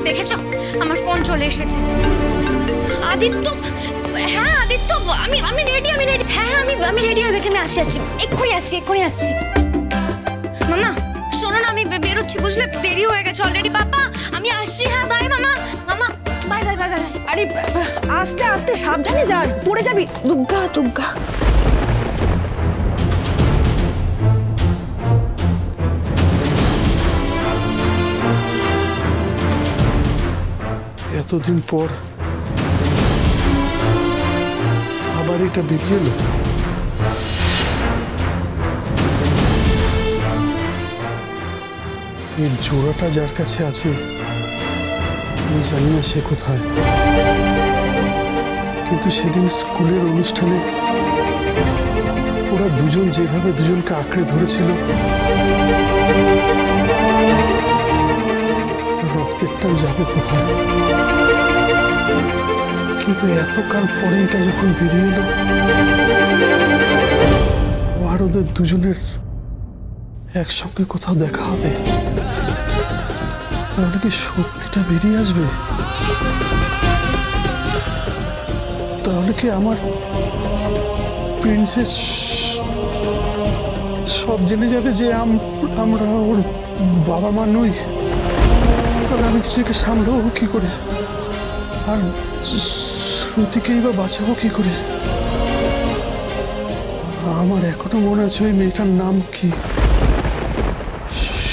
দেখেছো আমার ফোন চলে এসেছে। আদিত্য, হ্যাঁ আদিত্য, আমি রেডি। হ্যাঁ আমি রেডি হয়ে গেছি। আমি আসছি, এক্ষুনি আসছি। মামা শোনো না, আমি বেরোচ্ছি বুঝলে, দেরি হয়ে গেছে অলরেডি। বাবা আমি আসছি। হ্যাঁ বাই মামা। মামা বাই। আরে আস্তে আস্তে সাবধানে যাস, পড়ে যাবি। দুগ্গা। এতদিন পর আবার এটা বেরিয়ে এলো। এর জোড়াটা যার কাছে আছে আমি জানি না সে কোথায়, কিন্তু সেদিন স্কুলের অনুষ্ঠানে ওরা দুজন যেভাবে দুজনকে আঁকড়ে ধরেছিল, রক্তের টান যাবে কোথায়? কিন্তু এতকাল পরে এটা যখন বেরিয়ে এলো, আবার ওদের দুজনের একসঙ্গে কোথাও দেখা হবে, তাহলে কি সত্যিটা বেরিয়ে আসবে? তাহলে কি আমার প্রিন্সেস সব জেনে যাবে যে আমরা ওর বাবা মা নই? তাহলে আমি নিজেকে সামলাবো কি করে, আর শ্রুতিকেই বা বাঁচাবো কি করে? আমার এখনো মনে আছে ওই মেয়েটার নাম কি,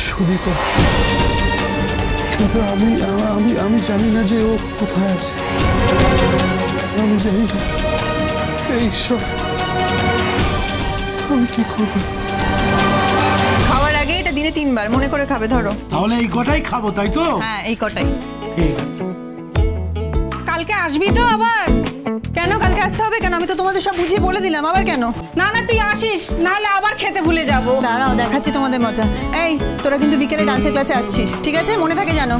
সুদীপা। কিন্তু আমি জানি না যে ও কোথায় আছে, আমি জানি না। এই ঈশ্বর, আমি কি করবো? খাওয়ার আগে এটা দিনে 3 বার মনে করে খাবে। ধরো তাহলে এই কটাই খাবো, তাই তো? হ্যাঁ এই কটাই। কালকে আসবি তো আবার? কেন কালকে আসতে হবে কেন? আমি তো তোমাদের সব বুঝিয়ে বলে দিলাম, আবার কেন? না তুই আসিস, নাহলে আবার খেতে ভুলে যাব। দাঁড়াও দেখাচ্ছি তোমাদের মজা। এই তোরা কিন্তু বিকেলে ডান্সের ক্লাসে আসছিস, ঠিক আছে? মনে থাকে জানো।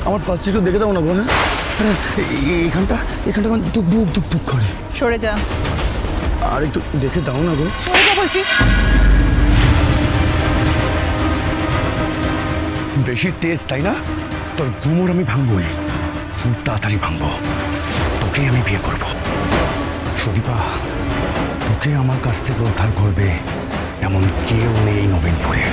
আমার পালসটা একটু দেখে দাও না বোন। এখানটা দুক করে। সরে যা। আর একটু দেখে দাও না গো। সরে যা বলছি। বেশি তেজ তাই না? তোর গুমর আমি ভাঙবই, খুব তাড়াতাড়ি ভাঙবো। তোকে আমি বিয়ে করব। সুদীপা, তোকে আমার কাছ থেকে উদ্ধার করবে এমন কেউ নেই নবীনপুরের।